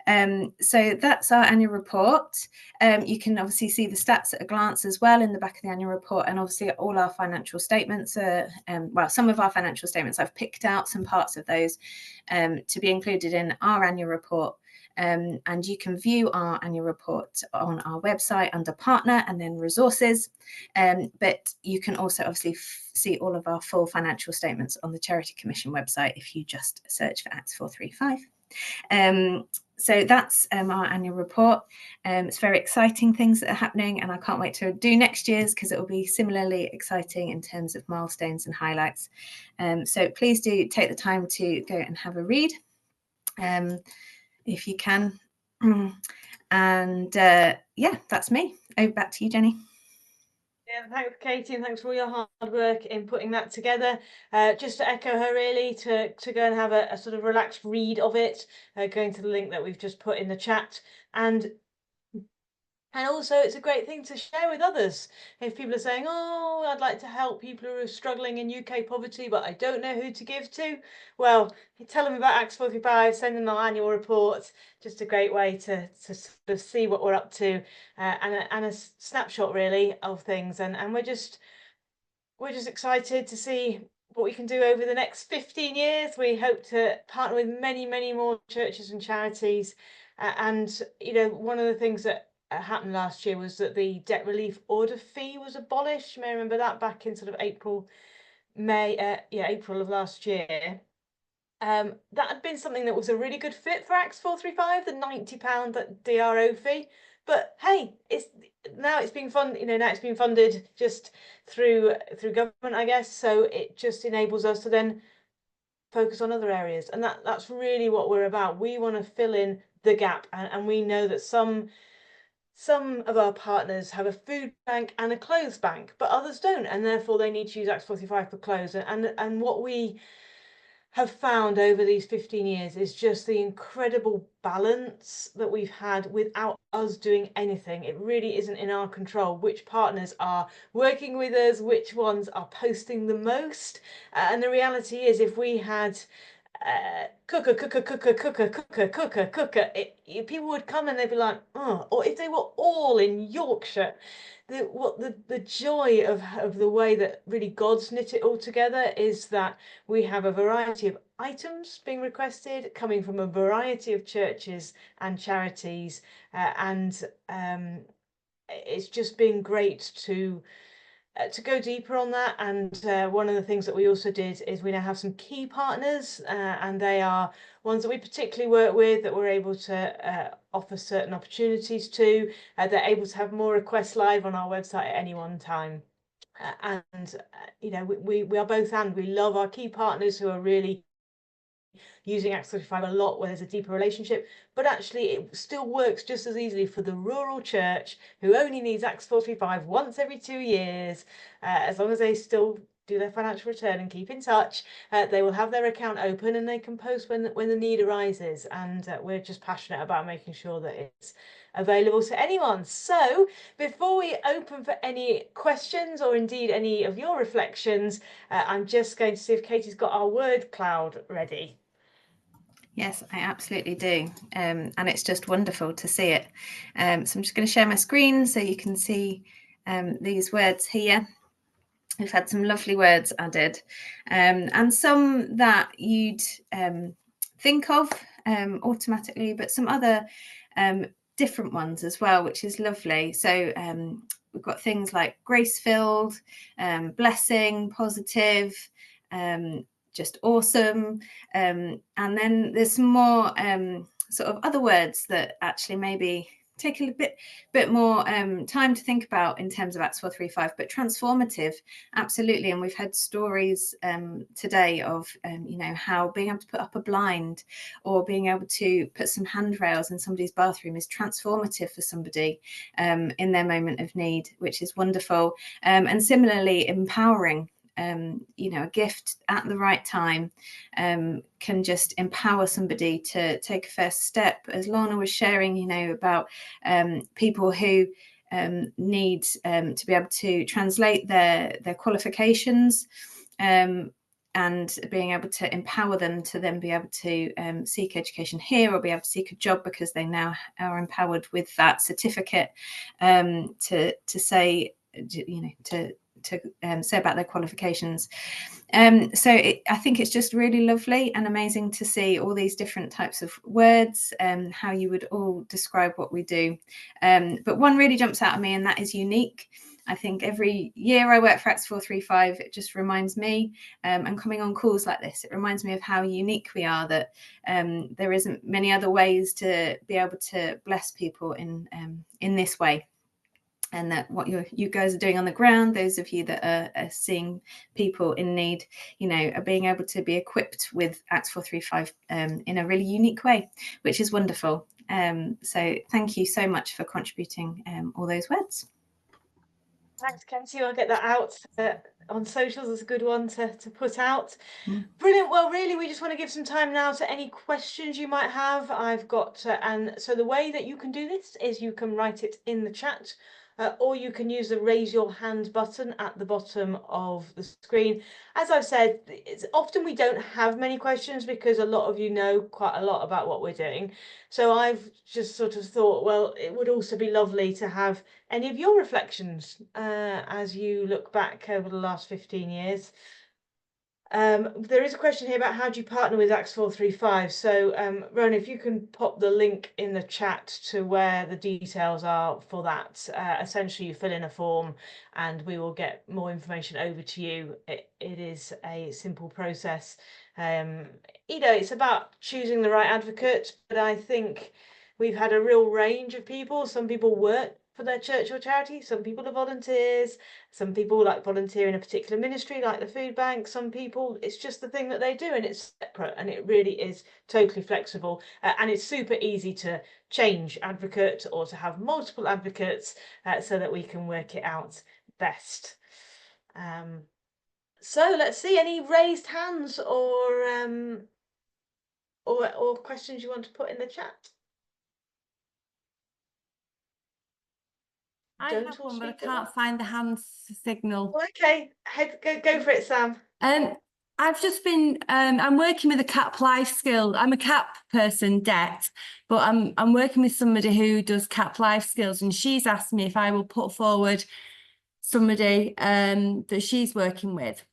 So that's our annual report. You can obviously see the stats at a glance as well in the back of the annual report, and obviously all our financial statements are, well, some of our financial statements, I've picked out some parts of those to be included in our annual report. And you can view our annual report on our website under partner and then resources. But you can also obviously see all of our full financial statements on the Charity Commission website if you just search for Acts 435. So that's our annual report. It's very exciting things that are happening, and I can't wait to do next year's because it will be similarly exciting in terms of milestones and highlights. So please do take the time to go and have a read if you can. And yeah, that's me. Over back to you, Jenny. Yeah, thanks, Katie, and thanks for all your hard work in putting that together. Just to echo her, really, to go and have a sort of relaxed read of it, going to the link that we've just put in the chat. And also, it's a great thing to share with others. If people are saying, oh, I'd like to help people who are struggling in UK poverty, but I don't know who to give to, well, tell them about Acts 45, send them our annual report. Just a great way to sort of see what we're up to, and a snapshot, really, of things. And we're just excited to see what we can do over the next 15 years. We hope to partner with many, many more churches and charities. And, you know, one of the things that happened last year was that the debt relief order fee was abolished. You may remember that back in sort of April of last year. That had been something that was a really good fit for Acts 435, the £90 DRO fee. But hey, now it's being funded just through government, I guess. So it just enables us to then focus on other areas, and that's really what we're about. We want to fill in the gap, and we know that some of our partners have a food bank and a clothes bank, but others don't, and therefore they need to use Acts 45 for clothes. And what we have found over these 15 years is just the incredible balance that we've had without us doing anything. It really isn't in our control which partners are working with us, which ones are posting the most. And the reality is, if we had cooker, people would come and they'd be like, oh, or if they were all in Yorkshire, the joy of the way that really God's knit it all together is that we have a variety of items being requested coming from a variety of churches and charities, and it's just been great to go deeper on that. And one of the things that we also did is we now have some key partners, and they are ones that we particularly work with, that we're able to offer certain opportunities to. They're able to have more requests live on our website at any one time. And you know, we are both, and we love our key partners who are really using Acts 45 a lot, where there's a deeper relationship, but actually it still works just as easily for the rural church who only needs Acts 45 once every 2 years. As long as they still do their financial return and keep in touch, they will have their account open and they can post when the need arises. And we're just passionate about making sure that it's available to anyone. So before we open for any questions, or indeed any of your reflections, I'm just going to see if Katie's got our word cloud ready. Yes, I absolutely do. And it's just wonderful to see it. So I'm just going to share my screen so you can see these words here. We've had some lovely words added, and some that you'd think of automatically, but some other different ones as well, which is lovely. So we've got things like grace-filled, blessing, positive, just awesome, and then there's some more sort of other words that actually maybe take a bit more time to think about in terms of Acts 435, but transformative, absolutely. And we've had stories today of you know, how being able to put up a blind or being able to put some handrails in somebody's bathroom is transformative for somebody in their moment of need, which is wonderful. And similarly, empowering. You know, a gift at the right time can just empower somebody to take a first step. As Lorna was sharing, you know, about people who need to be able to translate their qualifications. and being able to empower them to then be able to seek education here or be able to seek a job because they now are empowered with that certificate to say, you know, to say about their qualifications. So I think it's just really lovely and amazing to see all these different types of words and how you would all describe what we do. But one really jumps out at me, and that is unique. I think every year I work for Acts 435, it just reminds me, and coming on calls like this, it reminds me of how unique we are, that there isn't many other ways to be able to bless people in this way. And that what you guys are doing on the ground, those of you that are seeing people in need, you know, are being able to be equipped with Acts 435 in a really unique way, which is wonderful. So thank you so much for contributing all those words. Thanks, Kenzie. I'll get that out on socials. It's a good one to put out. Mm. Brilliant. Well, really, we just want to give some time now to any questions you might have. I've got, and so the way that you can do this is you can write it in the chat, or you can use the raise your hand button at the bottom of the screen. As I've said, it's often we don't have many questions because a lot of you know quite a lot about what we're doing. So I've just sort of thought, well, it would also be lovely to have any of your reflections as you look back over the last 15 years. There is a question here about how do you partner with Acts 435. So Rona, if you can pop the link in the chat to where the details are for that. Essentially you fill in a form and we will get more information over to you. It is a simple process. You know, it's about choosing the right advocate, but I think we've had a real range of people. Some people work for their church or charity, some people are volunteers, some people like volunteer in a particular ministry like the food bank, some people it's just the thing that they do and it's separate, and it really is totally flexible, and it's super easy to change advocate or to have multiple advocates so that we can work it out best. So let's see, any raised hands or questions you want to put in the chat? I have one, but I can't find the hand signal. Okay, go for it, Sam. I've just been I'm working with a CAP life skills. I'm a CAP person, debt, but I'm working with somebody who does CAP life skills, and she's asked me if I will put forward somebody that she's working with,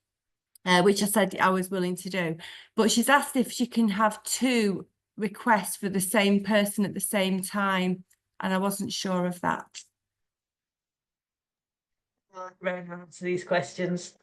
which I said I was willing to do. But she's asked if she can have 2 requests for the same person at the same time, and I wasn't sure of that. Rona, answer these questions.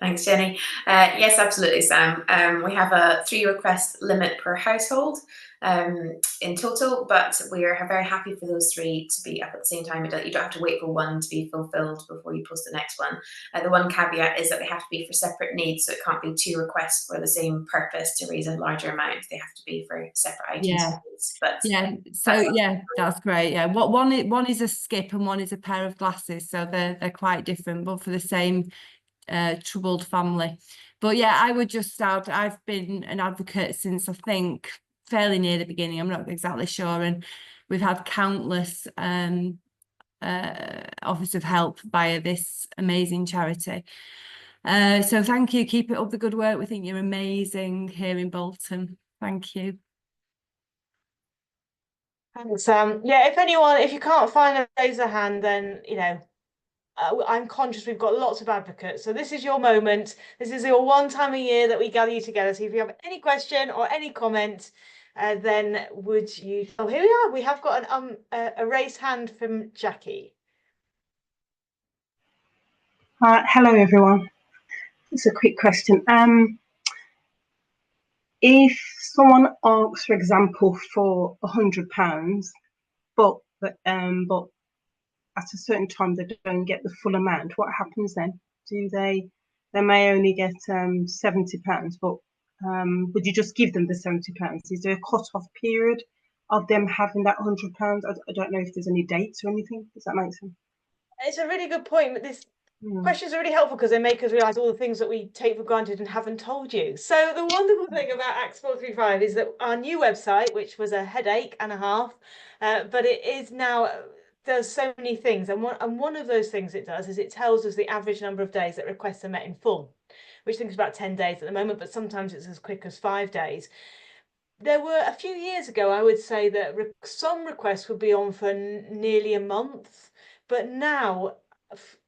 Thanks, Jenny. Yes, absolutely, Sam. We have a 3 request limit per household in total, but we are very happy for those 3 to be up at the same time. You don't have to wait for one to be fulfilled before you post the next one. The one caveat is that they have to be for separate needs, so it can't be 2 requests for the same purpose to raise a larger amount. They have to be for separate items. Yeah. But yeah, so yeah, that's great. Yeah, one is a skip and one is a pair of glasses, so they're quite different, but for the same troubled family. But yeah, I would just start. I've been an advocate since I think fairly near the beginning. I'm not exactly sure, and we've had countless offers of help via this amazing charity. So thank you. Keep it up the good work. We think you're amazing here in Bolton. Thank you. Thanks, yeah, if you can't find a raise a hand, then you know, I'm conscious we've got lots of advocates, so this is your moment. This is your one time a year that we gather you together. So if you have any question or any comment, then would you? Oh, here we are. We have got a raised hand from Jackie. Hello, everyone. It's a quick question. If someone asks, for example, for £100, but at a certain time they don't get the full amount, what happens then? Do they may only get £70, but would you just give them the £70? Is there a cut-off period of them having that £100? I don't know if there's any dates or anything. Does that make sense? It's a really good point, but this questions are really helpful because they make us realise all the things that we take for granted and haven't told you. So the wonderful thing about Acts 435 is that our new website, which was a headache and a half, but it is now does so many things, and one of those things it does is it tells us the average number of days that requests are met in full, which I think is about 10 days at the moment, but sometimes it's as quick as 5 days. There were a few years ago, I would say that some requests would be on for nearly a month, but now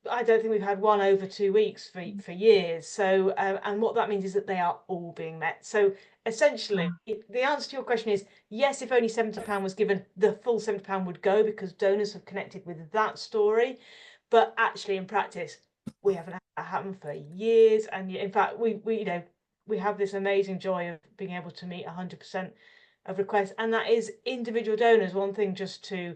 I don't think we've had one over 2 weeks for years. So and what that means is that they are all being met. So essentially, the answer to your question is yes. If only £70 was given, the full £70 would go because donors have connected with that story. But actually, in practice, we haven't had that happen for years, and in fact, we have this amazing joy of being able to meet 100% of requests, and that is individual donors. One thing just to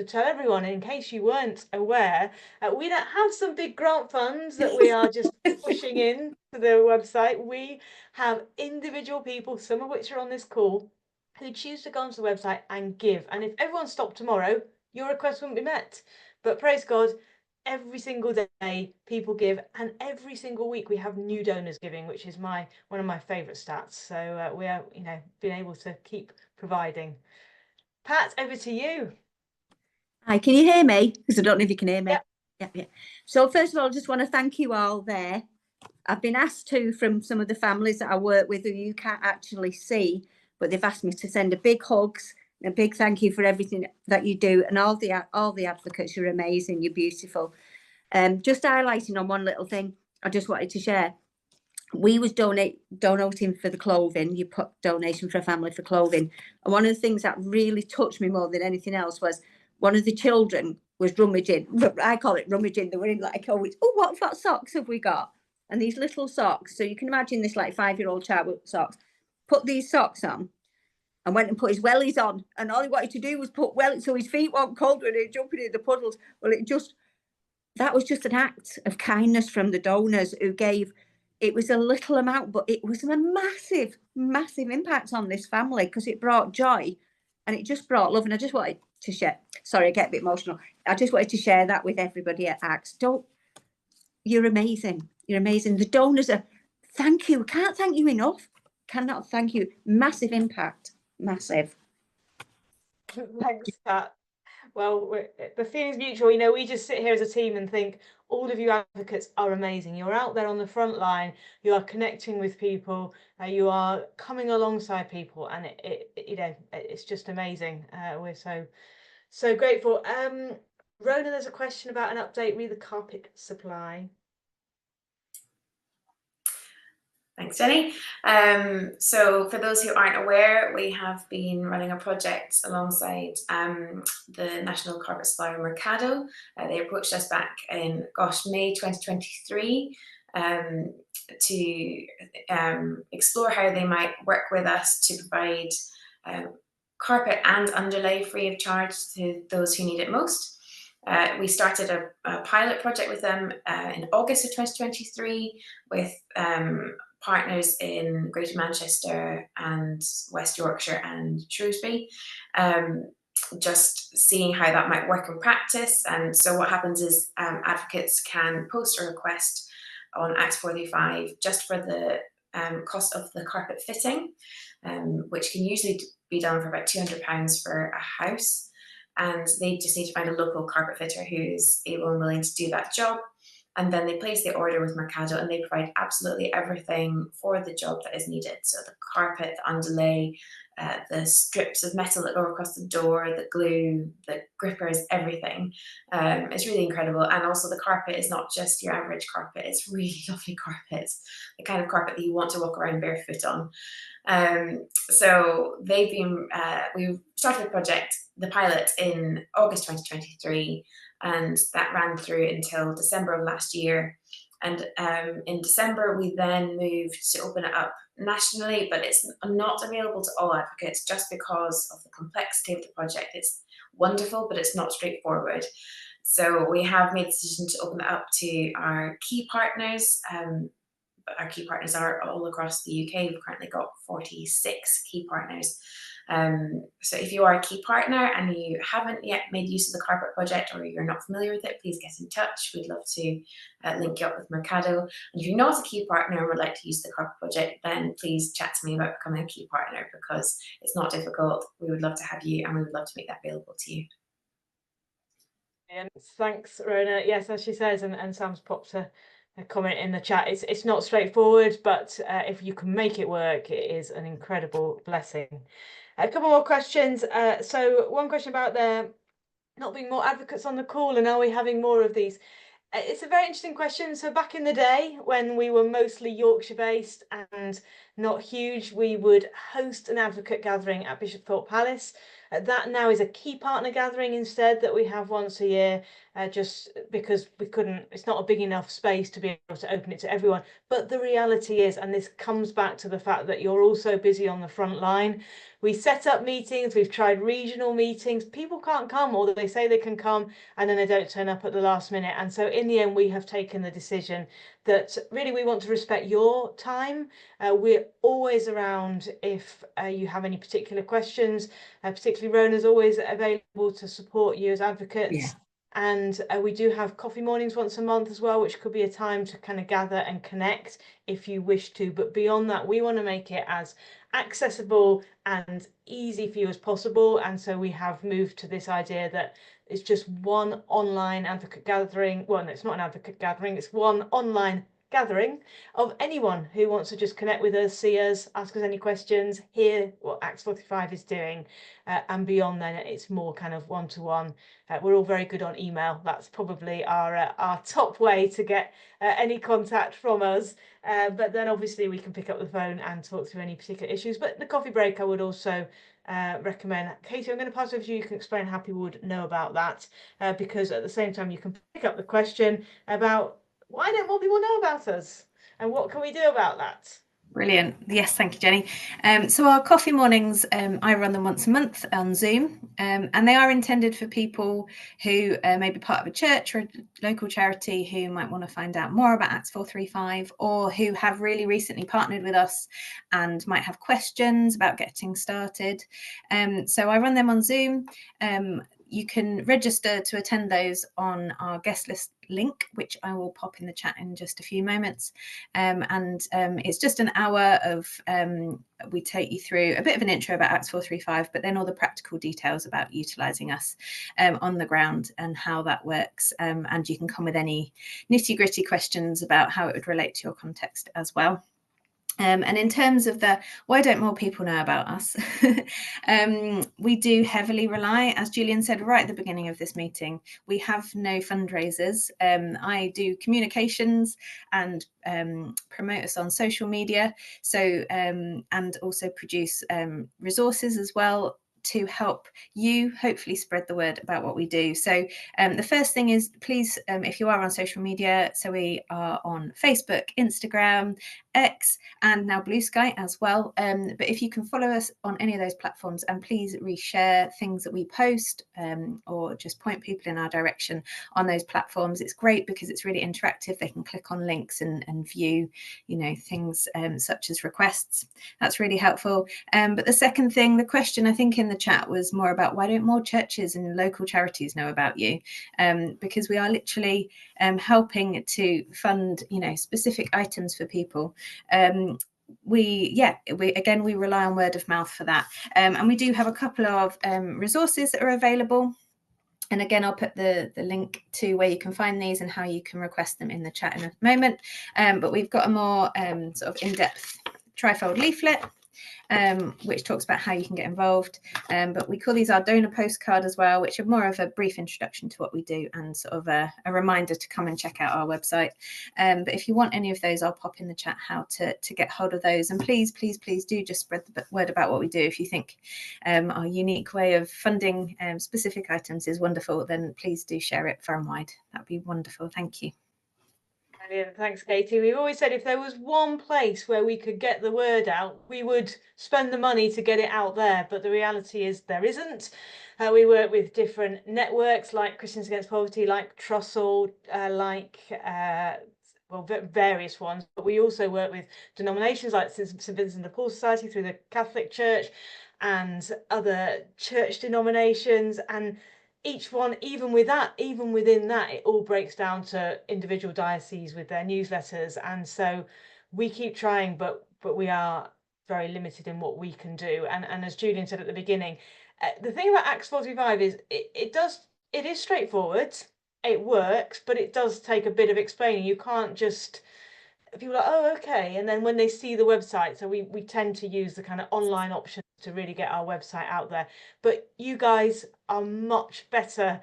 tell everyone, in case you weren't aware, we don't have some big grant funds that we are just pushing in to the website. We have individual people, some of which are on this call, who choose to go onto the website and give. And if everyone stopped tomorrow, your request wouldn't be met. But praise God, every single day people give, and every single week we have new donors giving, which is one of my favorite stats. So we are been able to keep providing. Pat, over to you. Hi, can you hear me? Because I don't know if you can hear me. Yep. Yeah. So first of all, I just want to thank you all there. I've been asked to from some of the families that I work with who you can't actually see, but they've asked me to send a big hugs and a big thank you for everything that you do, and all the advocates. You're amazing. You're beautiful. Just highlighting on one little thing, I just wanted to share. We was donating for the clothing. You put donation for a family for clothing, and one of the things that really touched me more than anything else was one of the children was rummaging. I call it rummaging. They were in like, oh, what socks have we got? And these little socks. So you can imagine this like 5-year-old child with socks. Put these socks on and went and put his wellies on. And all he wanted to do was put wellies so his feet weren't cold when he was jumping in the puddles. Well, that was just an act of kindness from the donors who gave. It was a little amount, but it was a massive, massive impact on this family because it brought joy and it just brought love. And I just wanted to share. Sorry, I get a bit emotional. I just wanted to share that with everybody at ACTS. You're amazing. You're amazing. The donors are, thank you. Can't thank you enough. Cannot thank you. Massive impact. Massive. Thanks, Pat. Well, the feeling's mutual. We just sit here as a team and think all of you advocates are amazing. You're out there on the front line. You are connecting with people. You are coming alongside people, and it's just amazing. We're so grateful. Rona, there's a question about an update with the carpet supply. Thanks, Jenny. So for those who aren't aware, we have been running a project alongside the national carpet supplier Mercado. They approached us back in, May 2023 to explore how they might work with us to provide carpet and underlay free of charge to those who need it most. We started a pilot project with them in August of 2023 with partners in Greater Manchester and West Yorkshire and Shrewsbury, just seeing how that might work in practice. And so what happens is advocates can post a request on Acts 435 just for the cost of the carpet fitting, which can usually be done for about £200 for a house. And they just need to find a local carpet fitter who's able and willing to do that job. And then they place the order with Mercado and they provide absolutely everything for the job that is needed. So the carpet, the underlay, the strips of metal that go across the door, the glue, the grippers, everything. It's really incredible. And also the carpet is not just your average carpet. It's really lovely carpet, the kind of carpet that you want to walk around barefoot on. So they've been, we started the pilot in August 2023, and that ran through until December of last year. And in December, we then moved to open it up nationally, but it's not available to all advocates just because of the complexity of the project. It's wonderful, but it's not straightforward. So we have made the decision to open it up to our key partners. Our key partners are all across the UK. We've currently got 46 key partners. So if you are a key partner and you haven't yet made use of the carpet project or you're not familiar with it, please get in touch. We'd love to link you up with Mercado. And if you're not a key partner and would like to use the carpet project, then please chat to me about becoming a key partner, because it's not difficult. We would love to have you and we would love to make that available to you. And thanks, Rona. Yes, as she says, and Sam's popped a comment in the chat. It's not straightforward, but if you can make it work, it is an incredible blessing. A couple more questions. So one question about there not being more advocates on the call, and are we having more of these? It's a very interesting question. So back in the day, when we were mostly Yorkshire based and not huge, we would host an advocate gathering at Bishopthorpe Palace. That now is a key partner gathering instead that we have once a year, just because we couldn't, it's not a big enough space to be able to open it to everyone. But the reality is, and this comes back to the fact that you're also busy on the front line. We set up meetings, we've tried regional meetings, people can't come, or they say they can come and then they don't turn up at the last minute. And so in the end, we have taken the decision that really we want to respect your time. We're always around if you have any particular questions, particularly Rona's always available to support you as advocates. Yeah. And we do have coffee mornings once a month as well, which could be a time to kind of gather and connect if you wish to. But beyond that, we want to make it as accessible and easy for you as possible. And so we have moved to this idea that it's just one online advocate gathering. Well, no, it's not an advocate gathering, it's one online gathering of anyone who wants to just connect with us, see us, ask us any questions, hear what Acts 45 is doing, and beyond then it's more kind of one-to-one. We're all very good on email. That's probably our top way to get any contact from us. But then obviously we can pick up the phone and talk through any particular issues. But the coffee break, I would also recommend. Katie, I'm going to pass over to you. You can explain how people would know about that, because at the same time you can pick up the question about why don't more people know about us and what can we do about that? Brilliant. Yes, thank you, Jenny. So our coffee mornings, I run them once a month on Zoom, and they are intended for people who may be part of a church or a local charity who might want to find out more about Acts 435, or who have really recently partnered with us and might have questions about getting started. So I run them on Zoom. You can register to attend those on our guest list link, which I will pop in the chat in just a few moments. It's just an hour of, we take you through a bit of an intro about Acts 435, but then all the practical details about utilising us on the ground and how that works. And you can come with any nitty gritty questions about how it would relate to your context as well. And in terms of the why don't more people know about us, we do heavily rely, as Julian said right at the beginning of this meeting, we have no fundraisers. I do communications and promote us on social media, so and also produce resources as well to help you hopefully spread the word about what we do. So the first thing is, please, if you are on social media, so we are on Facebook, Instagram, X, and now Blue Sky as well. But if you can follow us on any of those platforms, and please reshare things that we post, or just point people in our direction on those platforms. It's great because it's really interactive. They can click on links and view, things such as requests. That's really helpful. But the second thing, the question I think in the chat was more about why don't more churches and local charities know about you? Because we are literally helping to fund, specific items for people. We rely on word of mouth for that, and we do have a couple of resources that are available. And again, I'll put the link to where you can find these and how you can request them in the chat in a moment. But we've got a more sort of in-depth trifold leaflet, which talks about how you can get involved. But we call these our donor postcard as well, which are more of a brief introduction to what we do and sort of a reminder to come and check out our website. But if you want any of those, I'll pop in the chat how to get hold of those. And please, please, please do just spread the word about what we do. If you think our unique way of funding specific items is wonderful, then please do share it far and wide. That'd be wonderful. Thank you. Brilliant. Thanks, Katie. We've always said if there was one place where we could get the word out, we would spend the money to get it out there. But the reality is there isn't. We work with different networks like Christians Against Poverty, like Trussell, various ones. But we also work with denominations like St. Vincent de Paul Society through the Catholic Church and other church denominations. And each one, even within that, it all breaks down to individual dioceses with their newsletters. And so we keep trying, but we are very limited in what we can do. And as Julian said at the beginning, the thing about Acts 45 is it does it is straightforward. It works, but it does take a bit of explaining. You can't just, people are like, oh, okay. And then when they see the website, so we tend to use the kind of online options to really get our website out there. But you guys are much better.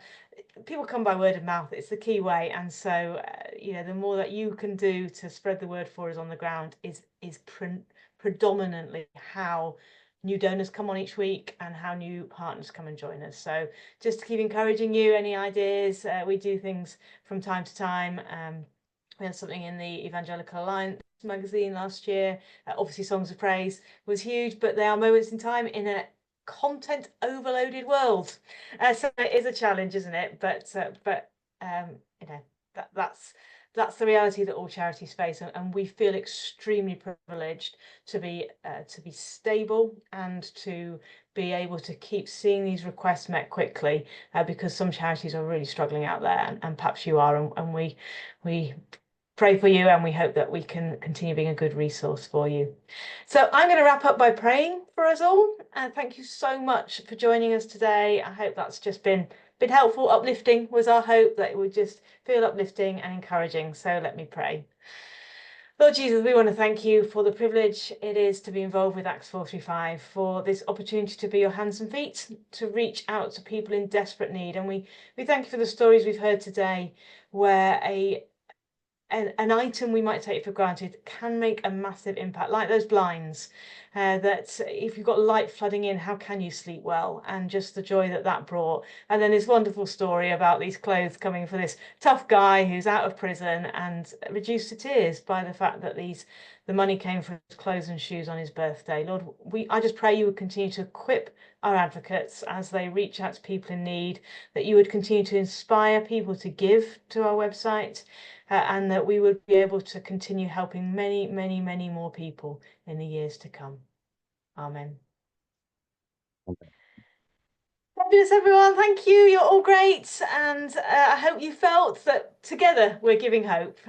People come by word of mouth. It's the key way. And so, you know, the more that you can do to spread the word for us on the ground is predominantly how new donors come on each week and how new partners come and join us. So just to keep encouraging you, any ideas, we do things from time to time. We had something in the Evangelical Alliance magazine last year. Obviously, Songs of Praise was huge, but there are moments in time in a content overloaded world. So it is a challenge, isn't it? But you know, that's the reality that all charities face, and we feel extremely privileged to be stable and to be able to keep seeing these requests met quickly, because some charities are really struggling out there, and perhaps you are, and we pray for you, and we hope that we can continue being a good resource for you. So I'm going to wrap up by praying for us all, and thank you so much for joining us today. I hope that's just been helpful. Uplifting was our hope, that it would just feel uplifting and encouraging. So let me pray. Lord Jesus, we want to thank you for the privilege it is to be involved with Acts 435, for this opportunity to be your hands and feet, to reach out to people in desperate need. And we thank you for the stories we've heard today, where an item we might take for granted can make a massive impact, like those blinds, that if you've got light flooding in, how can you sleep well? And just the joy that that brought. And then this wonderful story about these clothes coming for this tough guy who's out of prison and reduced to tears by the fact that the money came for his clothes and shoes on his birthday. Lord, I just pray you would continue to equip our advocates as they reach out to people in need, that you would continue to inspire people to give to our website, and that we would be able to continue helping many, many, many more people in the years to come. Amen. Fabulous, everyone. Thank you. You're all great. And I hope you felt that together we're giving hope.